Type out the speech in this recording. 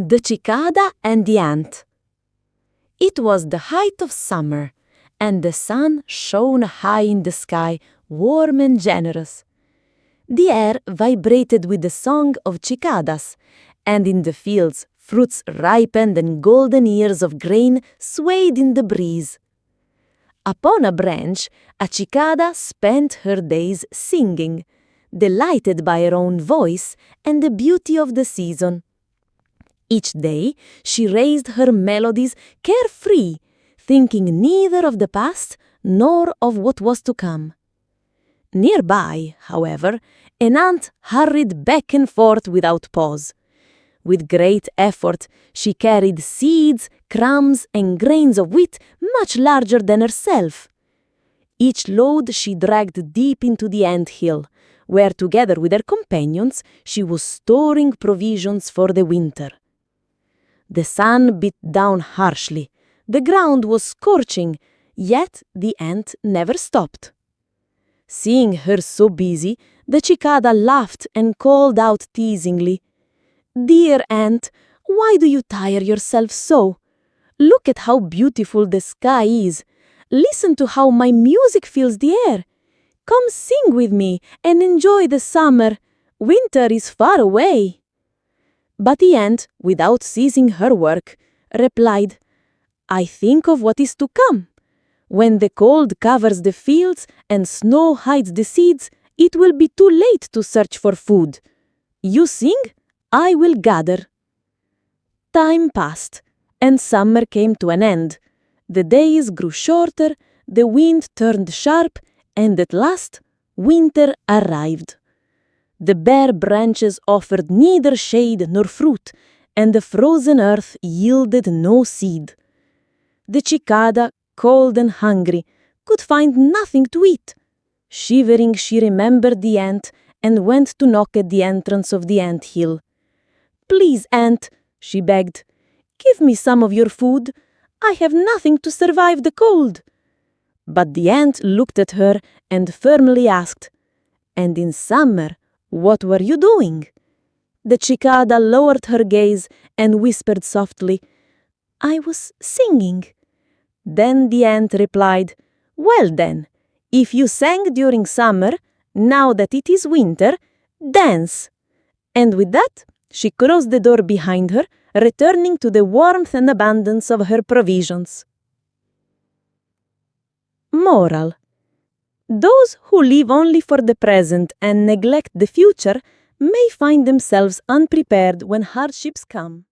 The Cicada and the Ant. It was the height of summer, and the sun shone high in the sky, warm and generous. The air vibrated with the song of cicadas, and in the fields fruits ripened and golden ears of grain swayed in the breeze. Upon a branch, a cicada spent her days singing, delighted by her own voice and the beauty of the season. Each day she raised her melodies carefree, thinking neither of the past nor of what was to come. Nearby, however, an ant hurried back and forth without pause. With great effort, she carried seeds, crumbs, and grains of wheat much larger than herself. Each load she dragged deep into the anthill, where, together with her companions, she was storing provisions for the winter. The sun beat down harshly. The ground was scorching, yet the ant never stopped. Seeing her so busy, the cicada laughed and called out teasingly, "Dear ant, why do you tire yourself so? Look at how beautiful the sky is. Listen to how my music fills the air. Come sing with me and enjoy the summer. Winter is far away." But the ant, without ceasing her work, replied, "I think of what is to come. When the cold covers the fields and snow hides the seeds, it will be too late to search for food. You sing, I will gather." Time passed, and summer came to an end. The days grew shorter, the wind turned sharp, and at last, winter arrived. The bare branches offered neither shade nor fruit, and the frozen earth yielded no seed. The cicada, cold and hungry, could find nothing to eat. Shivering, she remembered the ant and went to knock at the entrance of the anthill. "Please, ant," she begged, "give me some of your food. I have nothing to survive the cold." But the ant looked at her and firmly asked, "And in summer, what were you doing?" The cicada lowered her gaze and whispered softly, "I was singing." Then the ant replied, "Well then, if you sang during summer, now that it is winter, dance." And with that, she closed the door behind her, returning to the warmth and abundance of her provisions. Moral: those who live only for the present and neglect the future may find themselves unprepared when hardships come.